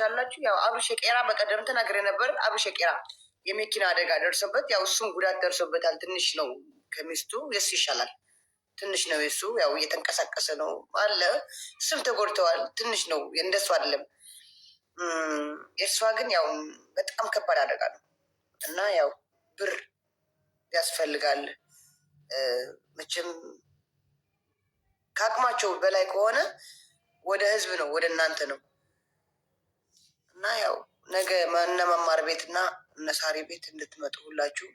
ያላችሁ ያው አብርሽ ቄራ በቀደም ተናግሬ ነበር። አብርሽ ቄራ የመኪና አደጋ ደርሶበት ያው እሱም ጉዳት ደርሶበታል። ትንሽ ነው ከሚስቱ የሱ ይሻላል። ትንሽ ነው የሱ ያው እየተንቀሳቀሰ ነው አለ። እሱም ተጎድተዋል። ትንሽ ነው እንደሱ አይደለም። የእሷ ግን ያው በጣም ከባድ አደጋ ነው እና ያው ብር ያስፈልጋል። መቼም ከአቅማቸው በላይ ከሆነ ወደ ህዝብ ነው ወደ እናንተ ነው እና ያው ነገ እነ መማር ቤት እና እነ ሳሪ ቤት እንድትመጡ ሁላችሁ።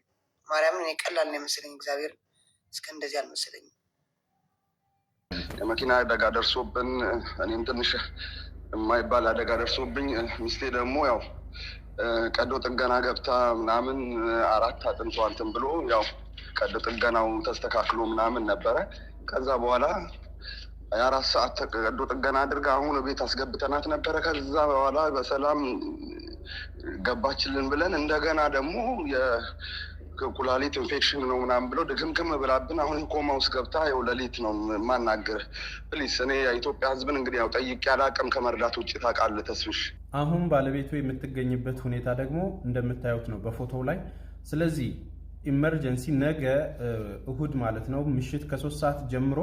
ማርያምን ቀላል ነው የመሰለኝ፣ እግዚአብሔር እስከ እንደዚህ አልመሰለኝም። የመኪና አደጋ ደርሶብን እኔም ትንሽ የማይባል አደጋ ደርሶብኝ ሚስቴ ደግሞ ያው ቀዶ ጥገና ገብታ ምናምን 4 አጥንቷ እንትን ብሎ ያው ቀዶ ጥገናው ተስተካክሎ ምናምን ነበረ። ከዛ በኋላ 4 ሰዓት ቀዶ ጥገና አድርጋ አሁን ቤት አስገብተናት ነበረ። ከዛ በኋላ በሰላም ገባችልን ብለን እንደገና ደግሞ የኩላሊት ኢንፌክሽን ነው ምናምን ብሎ ድግምግም ብላብን አሁን ኮማ ውስጥ ገብታ ያው ሌሊት ነው ማናገር። ፕሊስ እኔ የኢትዮጵያ ሕዝብን እንግዲህ ያው ጠይቄ አላቅም ከመርዳት ውጭ ታውቃለህ ተስፍሽ። አሁን ባለቤቱ የምትገኝበት ሁኔታ ደግሞ እንደምታዩት ነው በፎቶው ላይ። ስለዚህ ኢመርጀንሲ ነገ እሁድ ማለት ነው ምሽት ከ3 ሰዓት ጀምሮ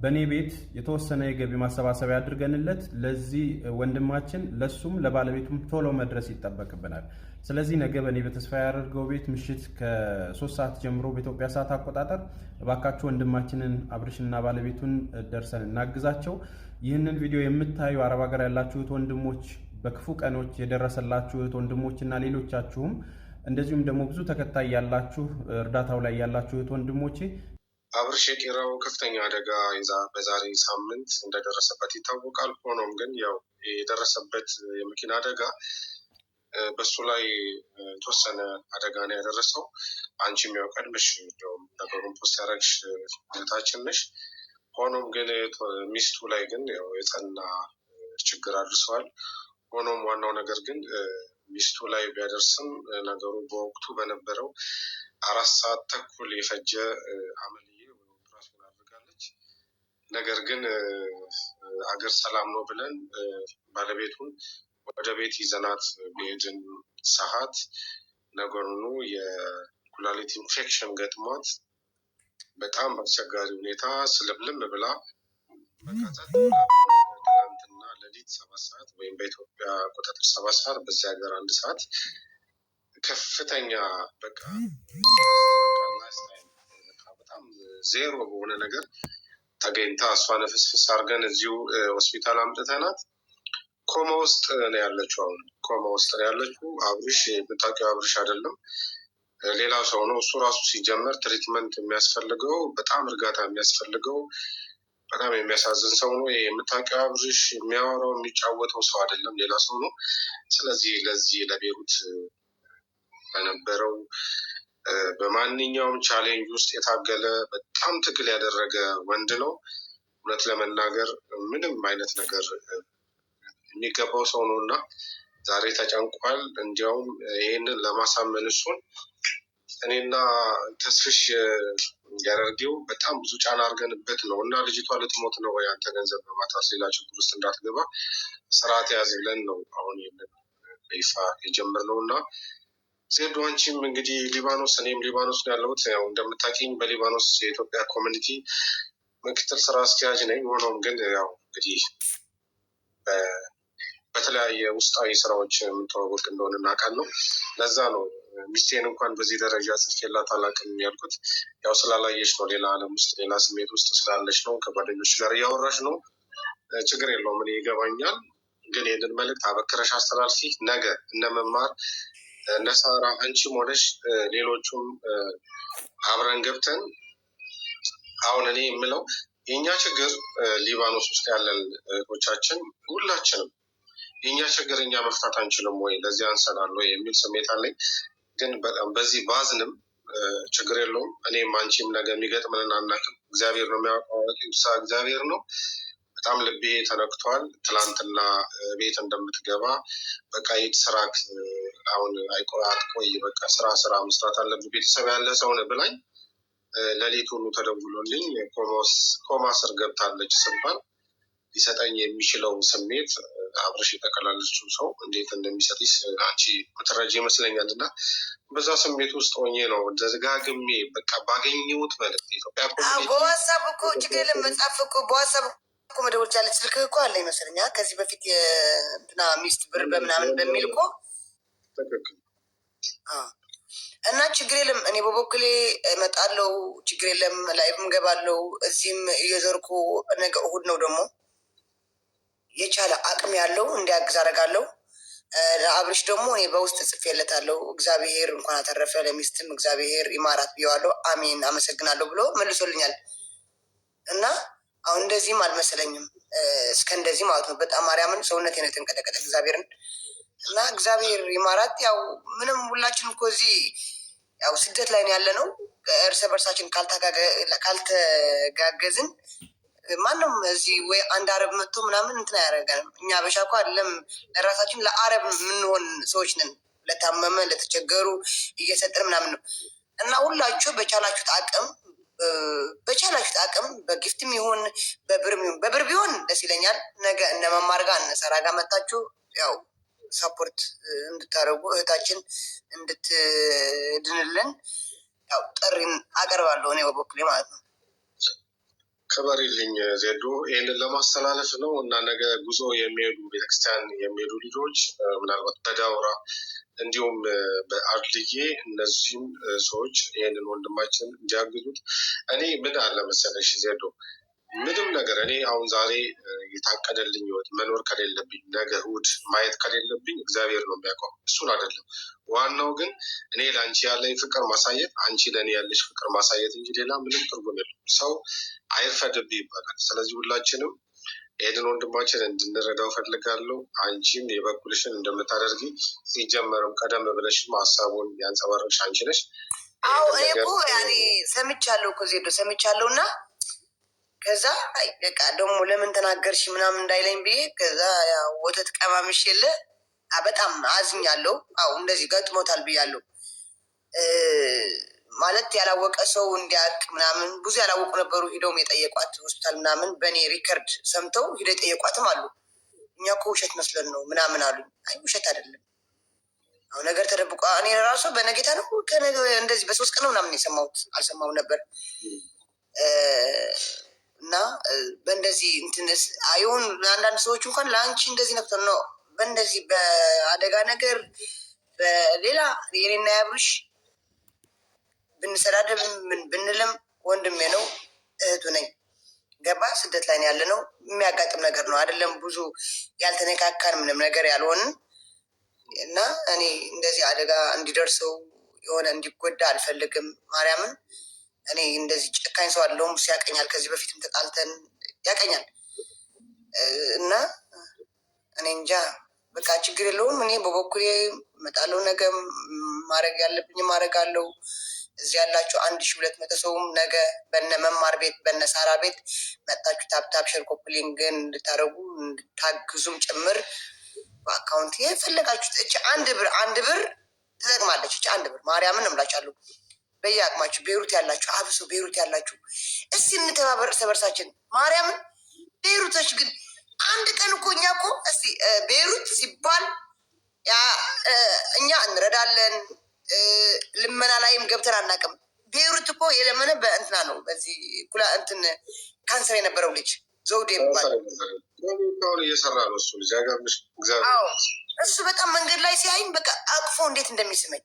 በእኔ ቤት የተወሰነ የገቢ ማሰባሰቢያ አድርገንለት ለዚህ ወንድማችን ለሱም ለባለቤቱም ቶሎ መድረስ ይጠበቅብናል። ስለዚህ ነገ በእኔ በተስፋ ያደርገው ቤት ምሽት ከ3 ሰዓት ጀምሮ በኢትዮጵያ ሰዓት አቆጣጠር እባካችሁ ወንድማችንን አብርሽና ባለቤቱን ደርሰን እናግዛቸው። ይህንን ቪዲዮ የምታዩ አረብ ሀገር ያላችሁት ወንድሞች፣ በክፉ ቀኖች የደረሰላችሁት ወንድሞችና ሌሎቻችሁም እንደዚሁም ደግሞ ብዙ ተከታይ ያላችሁ እርዳታው ላይ ያላችሁት ወንድሞቼ አብርሽ ቄራው ከፍተኛ አደጋ በዛሬ ሳምንት እንደደረሰበት ይታወቃል። ሆኖም ግን ያው የደረሰበት የመኪና አደጋ በሱ ላይ የተወሰነ አደጋ ነው ያደረሰው። አንቺም ያው ቀድመሽ ነገሩን ፖስት ያደረግሽ እህታችን ነሽ። ሆኖም ግን ሚስቱ ላይ ግን ያው የጸና ችግር አድርሰዋል። ሆኖም ዋናው ነገር ግን ሚስቱ ላይ ቢያደርስም ነገሩ በወቅቱ በነበረው 4 ሰዓት ተኩል የፈጀ አመልዬ ኦፕራሲዮን አድርጋለች። ነገር ግን አገር ሰላም ነው ብለን ባለቤቱን ወደ ቤት ይዘናት በሄድን ሰዓት ነገሩኑ የኩላሊት ኢንፌክሽን ገጥሟት በጣም በአስቸጋሪ ሁኔታ ስልምልም ብላ መቃጠል ትናንትና ሌሊት 7 ሰዓት ወይም በኢትዮጵያ አቆጣጠር 7 ሰዓት በዚህ ሀገር 1 ሰዓት ከፍተኛ በቃ በጣም ዜሮ በሆነ ነገር ተገኝታ እሷን ፍስፍስ አድርገን እዚሁ ሆስፒታል አምጥተናት ኮማ ውስጥ ነው ያለችው። አሁን ኮማ ውስጥ ነው ያለችው። አብርሽ የምታውቂው አብርሽ አይደለም፣ ሌላ ሰው ነው። እሱ ራሱ ሲጀመር ትሪትመንት የሚያስፈልገው በጣም እርጋታ የሚያስፈልገው በጣም የሚያሳዝን ሰው ነው። የምታውቂው አብርሽ የሚያወራው የሚጫወተው ሰው አይደለም፣ ሌላ ሰው ነው። ስለዚህ ለዚህ ለቤሩት በነበረው በማንኛውም ቻሌንጅ ውስጥ የታገለ በጣም ትግል ያደረገ ወንድ ነው። እውነት ለመናገር ምንም አይነት ነገር የሚገባው ሰው ነው እና ዛሬ ተጨንቋል። እንዲያውም ይህንን ለማሳመን እሱን እኔና ተስፍሽ ያደርገው በጣም ብዙ ጫና አድርገንበት ነው እና ልጅቷ ልትሞት ነው ወይ አንተ ገንዘብ በማጣት ሌላ ችግር ውስጥ እንዳትገባ ስርዓት ያዝ ብለን ነው አሁን ይህንን በይፋ የጀመርነው እና ዜዶ አንቺም እንግዲህ ሊባኖስ እኔም ሊባኖስ ነው ያለሁት። ያው እንደምታውቂኝ በሊባኖስ የኢትዮጵያ ኮሚኒቲ ምክትል ስራ አስኪያጅ ነኝ። ሆኖም ግን ያው እንግዲህ በተለያየ ውስጣዊ ስራዎች የምንተዋወቅ እንደሆነ እናውቃለሁ። ለዛ ነው ሚስቴን እንኳን በዚህ ደረጃ ጽፌላት አላውቅም ያልኩት። ያው ስላላየች ነው፣ ሌላ ዓለም ውስጥ ሌላ ስሜት ውስጥ ስላለች ነው። ከጓደኞች ጋር እያወራች ነው። ችግር የለውም፣ እኔ ይገባኛል። ግን ይህንን መልዕክት አበክረሽ አስተላልፊ። ነገ እነ መማር እነ ሳራ አንቺም ሆነሽ ሌሎቹም አብረን ገብተን አሁን እኔ የምለው የእኛ ችግር ሊባኖስ ውስጥ ያለን እህቶቻችን ሁላችንም የእኛ ችግር እኛ መፍታት አንችልም ወይ ለዚህ አንሰናል ወይ የሚል ስሜት አለኝ። ግን በጣም በዚህ ባዝንም ችግር የለውም። እኔም አንቺም ነገ የሚገጥመንን አናውቅም። እግዚአብሔር ነው የሚያውቀው። እግዚአብሔር ነው። በጣም ልቤ ተነክቷል። ትላንትና ቤት እንደምትገባ በቃ የት ስራክ አሁን አትቆይ፣ በቃ ስራ መስራት አለብህ፣ ቤተሰብ ያለ ሰው ነህ ብላኝ ሌሊት ሁሉ ተደውሎልኝ ኮማ ስር ገብታለች ስባል ሊሰጠኝ የሚችለው ስሜት አብረሽ የተቀላለችው ሰው እንዴት እንደሚሰጥሽ አንቺ ምትረጂ ይመስለኛል። እና በዛ ስሜት ውስጥ ሆኜ ነው ደጋግሜ በቃ ባገኘሁት መልዕክት ኢትዮጵያ በዋትሳፕ እኮ ችግር የለም መጻፍ እኮ በዋትሳፕ እኮ መደወል ቻለች። ስልክ እኮ አለ ይመስለኛል ከዚህ በፊት የእንትና ሚስት ብር በምናምን በሚል እኮ ትክክል እና ችግር የለም። እኔ በበኩሌ እመጣለሁ፣ ችግር የለም። ላይቭም ገባለሁ፣ እዚህም እየዘርኩ ነገ እሑድ ነው ደግሞ የቻለ አቅም ያለው እንዲያግዝ አደርጋለሁ። ለአብርሽ ደግሞ እኔ በውስጥ ጽፌለታለሁ። እግዚአብሔር እንኳን አተረፈ፣ ለሚስትም እግዚአብሔር ይማራት ብየዋለሁ። አሜን አመሰግናለሁ ብሎ መልሶልኛል። እና አሁን እንደዚህም አልመሰለኝም እስከ እንደዚህ ማለት ነው። በጣም ማርያምን ሰውነት ነው የተንቀጠቀጠ እግዚአብሔርን እና እግዚአብሔር ይማራት። ያው ምንም ሁላችን እኮ እዚህ ያው ስደት ላይ ነው ያለ ነው። እርስ በርሳችን ካልተጋገዝን ማንም እዚህ ወይ አንድ አረብ መጥቶ ምናምን እንትን አያደርገንም። እኛ አበሻ እኮ አይደለም ለራሳችን ለአረብ የምንሆን ሰዎች ነን። ለታመመ ለተቸገሩ እየሰጠን ምናምን ነው እና ሁላችሁ በቻላችሁት አቅም በጊፍትም ይሁን በብርም ይሁን በብር ቢሆን ደስ ይለኛል። ነገ እነ መማር ጋር እነ ሰራ ጋር መጣችሁ ያው ሰፖርት እንድታደርጉ እህታችን እንድትድንልን ያው ጥሪን አቀርባለሁ እኔ በበኩሌ ማለት ነው። ክበሪልኝ ዜዶ፣ ይህንን ለማስተላለፍ ነው እና ነገ ጉዞ የሚሄዱ ቤተክርስቲያን የሚሄዱ ልጆች ምናልባት በዳውራ እንዲሁም በአድልዬ እነዚህም ሰዎች ይህንን ወንድማችን እንዲያግዙት። እኔ ምን አለ መሰለሽ ዜዶ፣ ምንም ነገር እኔ አሁን ዛሬ የታቀደልኝ ህይወት መኖር ከሌለብኝ ነገ እሑድ ማየት ከሌለብኝ እግዚአብሔር ነው የሚያውቀው፣ እሱን አይደለም። ዋናው ግን እኔ ለአንቺ ያለኝ ፍቅር ማሳየት፣ አንቺ ለእኔ ያለሽ ፍቅር ማሳየት እንጂ ሌላ ምንም ትርጉም የለም። ሰው አይርፈድብህ ይባላል። ስለዚህ ሁላችንም ይህንን ወንድማችን እንድንረዳው ፈልጋለሁ። አንቺም የበኩልሽን እንደምታደርጊ ሲጀመርም ቀደም ብለሽም ሀሳቡን ያንጸባረቅሽ አንቺ ነሽ። አዎ እኔ እኮ ያኔ ሰምቻለሁ እኮ ዜዶ ሰምቻለሁ እና ከዛ በቃ ደግሞ ለምን ተናገርሽ ምናምን እንዳይለኝ ብዬ ከዛ ወተት ቀማምሽ የለ በጣም አዝኛለሁ። አዎ እንደዚህ ገጥሞታል ብያለሁ። ማለት ያላወቀ ሰው እንዲያውቅ ምናምን ብዙ ያላወቁ ነበሩ ሂደውም የጠየቋት ሆስፒታል ምናምን በእኔ ሪከርድ ሰምተው ሂደው የጠየቋትም አሉ። እኛ እኮ ውሸት መስለን ነው ምናምን አሉ። አይ ውሸት አይደለም። አሁን ነገር ተደብቋ እኔ ራሱ በነጌታ ነው እንደዚህ በ3 ቀን ነው ምናምን የሰማሁት አልሰማሁም ነበር እና በእንደዚህ እንትንስ አይሆን አንዳንድ ሰዎች እንኳን ለአንቺ እንደዚህ ነበር ነው በእንደዚህ በአደጋ ነገር በሌላ የኔና ያብርሽ ብንሰዳደብ ምን ብንልም ወንድሜ ነው እህቱ ነኝ። ገባ ስደት ላይ ያለ ነው የሚያጋጥም ነገር ነው አይደለም። ብዙ ያልተነካካን ምንም ነገር ያልሆንን እና እኔ እንደዚህ አደጋ እንዲደርሰው የሆነ እንዲጎዳ አልፈልግም። ማርያምን እኔ እንደዚህ ጨካኝ ሰው አለውም ያቀኛል። ከዚህ በፊትም ተጣልተን ያቀኛል እና እኔ እንጃ በቃ ችግር የለውም። እኔ በበኩሌ እመጣለሁ። ነገ ማድረግ ያለብኝ ማድረግ አለው። እዚህ ያላችሁ 1200 ሰውም ነገ በነ መማር ቤት በነ ሳራ ቤት መጣችሁ ታፕታፕ ሸር ኮፕሊንግን እንድታደርጉ እንድታግዙም ጭምር በአካውንት የፈለጋችሁት እቺ አንድ ብር ትጠቅማለች። እቺ አንድ ብር ማርያምን እምላችኋለሁ። በየአቅማችሁ ቤይሩት ያላችሁ አብሶ ቤይሩት ያላችሁ እስቲ እንተባበር እርስ በርሳችን ማርያምን። ቤይሩቶች ግን አንድ ቀን እኮ እኛ እኮ እስቲ ቤይሩት ሲባል እኛ እንረዳለን። ልመና ላይም ገብተን አናውቅም። ቤይሩት እኮ የለመነ በእንትና ነው። በዚህ ኩላ እንትን ካንሰር የነበረው ልጅ ዘውዴ የሚባል እየሰራ ነው እሱ ልጅ እሱ በጣም መንገድ ላይ ሲያይኝ በቃ አቅፎ እንዴት እንደሚስመኝ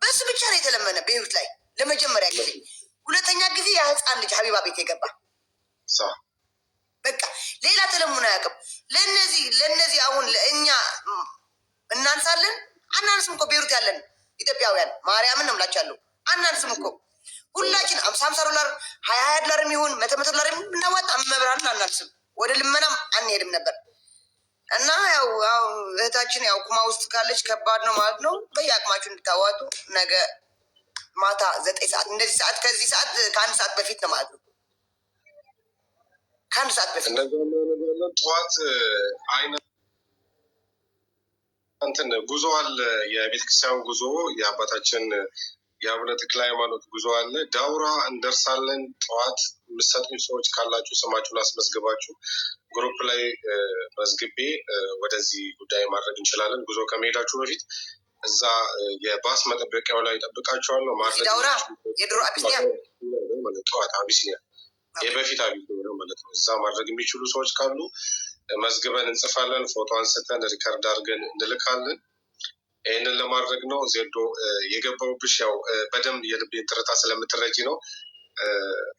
በሱ ብቻ ነው የተለመነ ቤይሩት ላይ ለመጀመሪያ ጊዜ። ሁለተኛ ጊዜ የህፃን ልጅ ሀቢባ ቤት የገባ በቃ ሌላ ተለሙን አያውቅም። ለእነዚህ አሁን ለእኛ እናንሳለን አናንስም እኮ ቤይሩት ያለን ኢትዮጵያውያን ማርያምን ነው የምላቻለሁ። አናንስም እኮ ሁላችን 50 ዶላር 20 ዶላር የሚሆን 100 ዶላር የምናዋጣ መብራን አናንስም። ወደ ልመናም አንሄድም ነበር እና ያው እህታችን ያው ኩማ ውስጥ ካለች ከባድ ነው ማለት ነው። በየአቅማችሁ እንድታዋጡ ነገ ማታ 9 ሰዓት እንደዚህ ሰዓት ከዚህ ሰዓት ከ1 ሰዓት በፊት ነው ማለት ነው። ከ1 ሰዓት በፊት ጠዋት አይነት እንትን ጉዞ አለ። የቤተክርስቲያን ጉዞ የአባታችን የአቡነ ተክለ ሃይማኖት ጉዞ አለ። ዳውራ እንደርሳለን። ጠዋት የምትሰጡኝ ሰዎች ካላችሁ ስማችሁን አስመዝግባችሁ ግሩፕ ላይ መዝግቤ ወደዚህ ጉዳይ ማድረግ እንችላለን። ጉዞ ከመሄዳችሁ በፊት እዛ የባስ መጠበቂያው ላይ ጠብቃችኋለሁ። ዳውራ የድሮ አቢሲኒያ ጠዋት አቢሲኒያ የበፊት አቢሲኒያ ማለት ነው። እዛ ማድረግ የሚችሉ ሰዎች ካሉ መዝግበን እንጽፋለን። ፎቶ አንስተን ሪከርድ አድርገን እንልካለን። ይህንን ለማድረግ ነው። ዜዶ የገባውብሽ ያው በደንብ የልቤን ትርታ ስለምትረጂ ነው።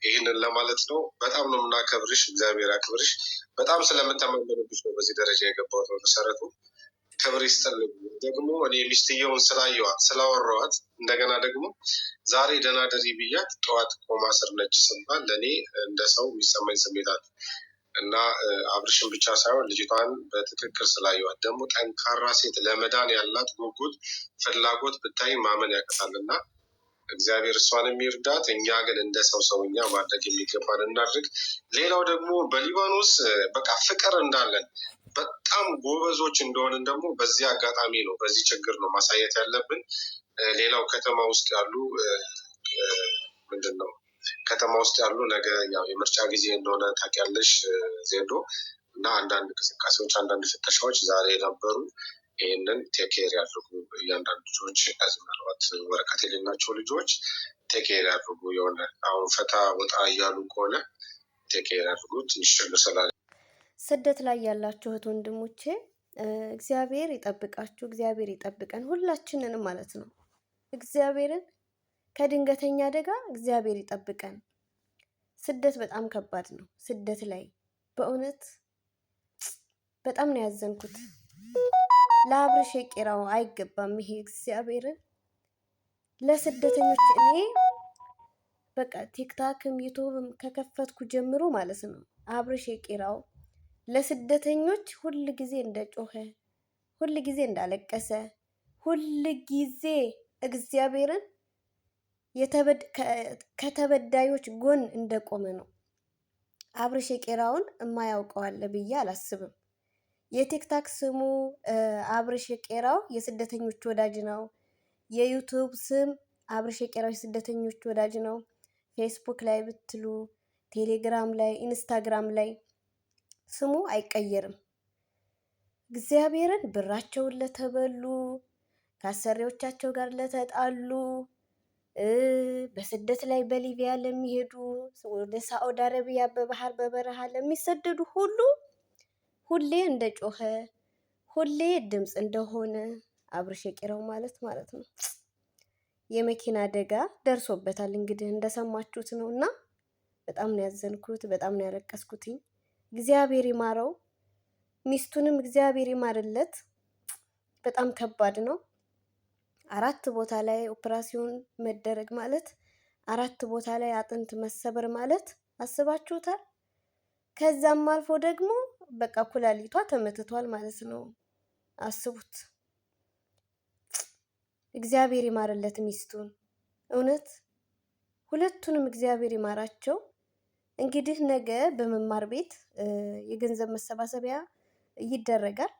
ይህንን ለማለት ነው። በጣም ነው የምናከብርሽ። እግዚአብሔር ያክብርሽ። በጣም ስለምተማመንብሽ ነው በዚህ ደረጃ የገባሁት። በመሰረቱ ክብር ይስጥልኝ። ደግሞ እኔ ሚስትየውን ስላየዋት ስላወራዋት እንደገና ደግሞ ዛሬ ደህና ደሪ ብያት ጠዋት ቆማ ስር ነች ስባል ለእኔ እንደ ሰው የሚሰማኝ ስሜት አለ እና አብርሽን ብቻ ሳይሆን ልጅቷን በትክክል ስላየዋት ደግሞ ጠንካራ ሴት ለመዳን ያላት ጉጉት ፍላጎት ብታይ ማመን ያቅታል እና እግዚአብሔር እሷን የሚርዳት። እኛ ግን እንደ ሰውኛ ማድረግ የሚገባን እናድርግ። ሌላው ደግሞ በሊባኖስ በቃ ፍቅር እንዳለን በጣም ጎበዞች እንደሆንን ደግሞ በዚህ አጋጣሚ ነው በዚህ ችግር ነው ማሳየት ያለብን። ሌላው ከተማ ውስጥ ያሉ ምንድን ነው ከተማ ውስጥ ያሉ ነገ ያው የምርጫ ጊዜ እንደሆነ ታውቂያለሽ ዜዶ እና አንዳንድ እንቅስቃሴዎች አንዳንድ ፍተሻዎች ዛሬ ነበሩ። ይህንን ቴኬር ያድርጉ እያንዳንዱ ልጆች ከዚህ ምናልባት ወረቀት የሌላቸው ልጆች ቴኬር ያድርጉ። የሆነ አሁን ፈታ ወጣ እያሉ ከሆነ ቴኬር ያድርጉ። ትንሽ ችግር ስላለ ስደት ላይ ያላችሁ እህት ወንድሞቼ እግዚአብሔር ይጠብቃችሁ፣ እግዚአብሔር ይጠብቀን ሁላችንንም ማለት ነው። እግዚአብሔርን ከድንገተኛ አደጋ እግዚአብሔር ይጠብቀን። ስደት በጣም ከባድ ነው። ስደት ላይ በእውነት በጣም ነው ያዘንኩት። ለአብርሽ የቄራው አይገባም ይሄ እግዚአብሔርን ለስደተኞች እኔ በቃ ቲክታክም ዩቱብም ከከፈትኩ ጀምሮ ማለት ነው አብርሽ የቄራው ለስደተኞች ሁል ጊዜ እንደጮኸ፣ ሁል ጊዜ እንዳለቀሰ፣ ሁል ጊዜ እግዚአብሔርን ከተበዳዮች ጎን እንደቆመ ነው። አብርሽ የቄራውን የማያውቀው አለ ብዬ አላስብም። የቲክታክ ስሙ አብርሽ የቄራው የስደተኞች ወዳጅ ነው። የዩቱብ ስም አብርሽ የቄራው የስደተኞች ወዳጅ ነው። ፌስቡክ ላይ ብትሉ፣ ቴሌግራም ላይ፣ ኢንስታግራም ላይ ስሙ አይቀየርም። እግዚአብሔርን ብራቸውን ለተበሉ፣ ከአሰሪዎቻቸው ጋር ለተጣሉ፣ በስደት ላይ በሊቢያ ለሚሄዱ፣ ወደ ሳዑዲ አረቢያ በባህር በበረሃ ለሚሰደዱ ሁሉ ሁሌ እንደጮኸ ሁሌ ድምፅ እንደሆነ አብርሽ የቄራው ማለት ነው። የመኪና አደጋ ደርሶበታል እንግዲህ እንደሰማችሁት ነው። እና በጣም ነው ያዘንኩት፣ በጣም ነው ያለቀስኩትኝ። እግዚአብሔር ይማረው፣ ሚስቱንም እግዚአብሔር ይማርለት። በጣም ከባድ ነው። 4 ቦታ ላይ ኦፕራሲዮን መደረግ ማለት 4 ቦታ ላይ አጥንት መሰበር ማለት አስባችሁታል? ከዛም አልፎ ደግሞ በቃ ኩላሊቷ ተመትቷል ማለት ነው። አስቡት። እግዚአብሔር ይማርለት ሚስቱን። እውነት ሁለቱንም እግዚአብሔር ይማራቸው። እንግዲህ ነገ በመማር ቤት የገንዘብ መሰባሰቢያ ይደረጋል።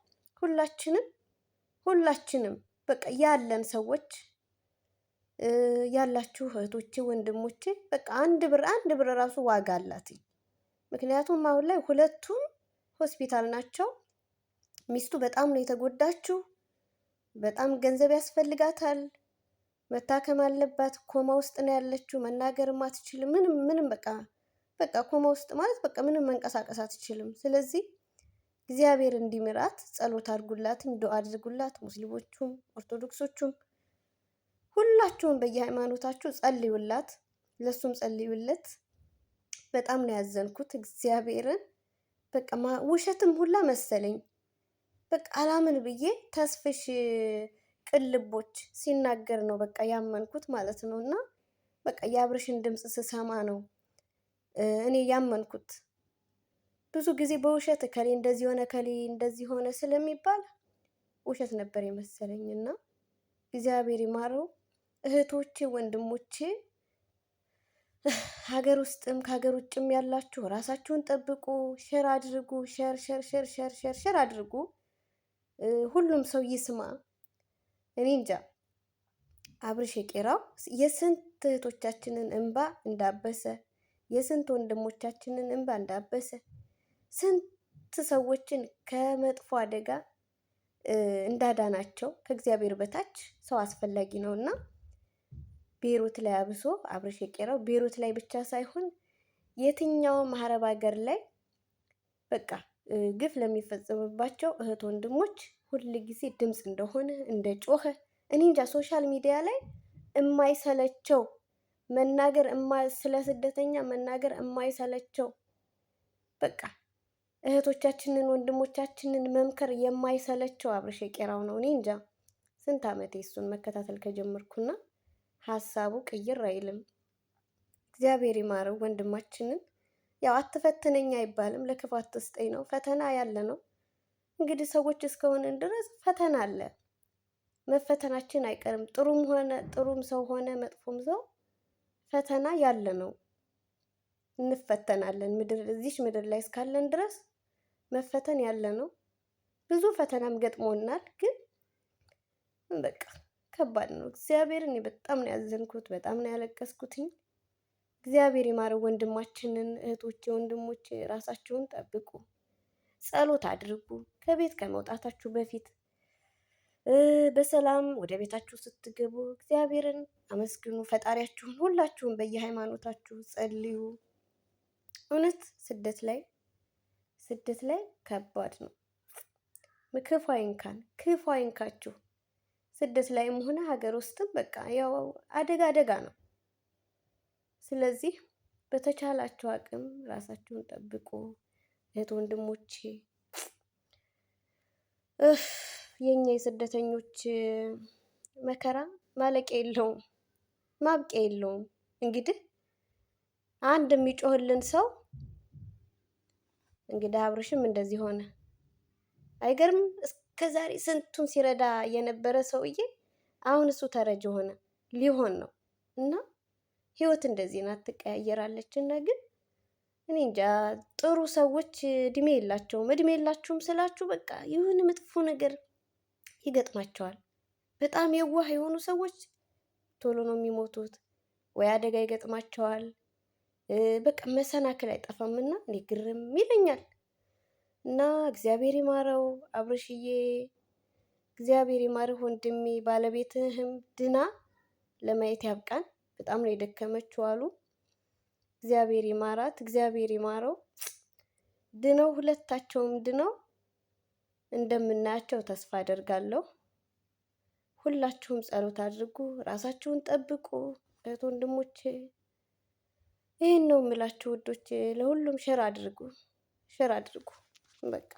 ሁላችንም በቃ ያለን ሰዎች ያላችሁ እህቶቼ ወንድሞቼ በቃ አንድ ብር ራሱ ዋጋ አላት። ምክንያቱም አሁን ላይ ሁለቱም ሆስፒታል ናቸው። ሚስቱ በጣም ነው የተጎዳችው። በጣም ገንዘብ ያስፈልጋታል። መታከም አለባት። ኮማ ውስጥ ነው ያለችው። መናገርም አትችልም። ምንም በቃ ኮማ ውስጥ ማለት በቃ ምንም መንቀሳቀስ አትችልም። ስለዚህ እግዚአብሔር እንዲምራት ጸሎት አድርጉላት፣ ዱዓ አድርጉላት። ሙስሊሞቹም ኦርቶዶክሶቹም ሁላችሁም በየሃይማኖታችሁ ጸልዩላት፣ ለሱም ጸልዩለት። በጣም ነው ያዘንኩት እግዚአብሔርን። በቃ ውሸትም ሁላ መሰለኝ። በቃ አላምን ብዬ ተስፍሽ ቅልቦች ሲናገር ነው በቃ ያመንኩት ማለት ነው። እና በቃ የአብርሽን ድምፅ ስሰማ ነው እኔ ያመንኩት። ብዙ ጊዜ በውሸት ከሌ እንደዚህ ሆነ ከሌ እንደዚህ ሆነ ስለሚባል ውሸት ነበር የመሰለኝ። እና እግዚአብሔር ይማረው። እህቶቼ ወንድሞቼ፣ ሀገር ውስጥም ከሀገር ውጭም ያላችሁ ራሳችሁን ጠብቁ። ሼር አድርጉ። ሼር አድርጉ። ሁሉም ሰው ይስማ። እኔ እንጃ አብርሽ የቄራው የስንት እህቶቻችንን እንባ እንዳበሰ፣ የስንት ወንድሞቻችንን እንባ እንዳበሰ፣ ስንት ሰዎችን ከመጥፎ አደጋ እንዳዳናቸው ከእግዚአብሔር በታች ሰው አስፈላጊ ነው እና ቤሩት ላይ አብሶ አብርሽ የቄራው ቤሩት ላይ ብቻ ሳይሆን የትኛውም አረብ ሀገር ላይ በቃ ግፍ ለሚፈጸምባቸው እህት ወንድሞች ሁል ጊዜ ድምፅ እንደሆነ እንደ ጮኸ እኔ እንጃ ሶሻል ሚዲያ ላይ የማይሰለቸው መናገር ስለ ስደተኛ መናገር የማይሰለቸው በቃ እህቶቻችንን ወንድሞቻችንን መምከር የማይሰለቸው አብርሽ የቄራው ነው። እኔ እንጃ ስንት ዓመቴ እሱን መከታተል ከጀመርኩና ሀሳቡ ቅይር አይልም። እግዚአብሔር ይማረው ወንድማችንን። ያው አትፈትነኝ አይባልም፣ ለክፉ አትስጠኝ ነው። ፈተና ያለ ነው እንግዲህ ሰዎች እስከሆንን ድረስ ፈተና አለ። መፈተናችን አይቀርም። ጥሩም ሰው ሆነ መጥፎም ሰው ፈተና ያለ ነው። እንፈተናለን። እዚች ምድር ላይ እስካለን ድረስ መፈተን ያለ ነው። ብዙ ፈተናም ገጥሞናል፣ ግን በቃ ከባድ ነው። እግዚአብሔርን በጣም ነው ያዘንኩት፣ በጣም ነው ያለቀስኩትኝ። እግዚአብሔር ይማረው ወንድማችንን። እህቶቼ ወንድሞቼ ራሳችሁን ጠብቁ፣ ጸሎት አድርጉ። ከቤት ከመውጣታችሁ በፊት በሰላም ወደ ቤታችሁ ስትገቡ እግዚአብሔርን አመስግኑ፣ ፈጣሪያችሁን። ሁላችሁም በየሃይማኖታችሁ ጸልዩ። እውነት ስደት ላይ ከባድ ነው። ክፉ አይንካን፣ ክፉ አይንካችሁ። ስደት ላይም ሆነ ሀገር ውስጥም በቃ ያው አደጋ ነው። ስለዚህ በተቻላችሁ አቅም ራሳችሁን ጠብቁ እህት ወንድሞቼ። የኛ የስደተኞች መከራ ማለቂያ የለውም፣ ማብቂያ የለውም። እንግዲህ አንድ የሚጮህልን ሰው እንግዲህ አብርሽም እንደዚህ ሆነ። አይገርም? እስከዛሬ ስንቱን ሲረዳ የነበረ ሰውዬ አሁን እሱ ተረጅ ሆነ፣ ሊሆን ነው። እና ህይወት እንደዚህ ናት፣ ትቀያየራለች። እና ግን እኔ እንጃ ጥሩ ሰዎች እድሜ የላችሁም ስላችሁ በቃ የሆነ መጥፎ ነገር ይገጥማቸዋል። በጣም የዋህ የሆኑ ሰዎች ቶሎ ነው የሚሞቱት፣ ወይ አደጋ ይገጥማቸዋል። በቃ መሰናክል አይጠፋምና እኔ ግርም ይለኛል። እና እግዚአብሔር ይማረው አብርሽዬ፣ እግዚአብሔር ይማረው ወንድሜ። ባለቤትህም ድና ለማየት ያብቃን። በጣም ነው የደከመችው አሉ። እግዚአብሔር ይማራት፣ እግዚአብሔር ይማረው። ድነው ሁለታቸውም ድነው እንደምናያቸው ተስፋ አደርጋለሁ። ሁላችሁም ጸሎት አድርጉ፣ ራሳችሁን ጠብቁ እህት ወንድሞቼ። ይህን ነው የምላችሁ ውዶቼ። ለሁሉም ሼር አድርጉ በቃ።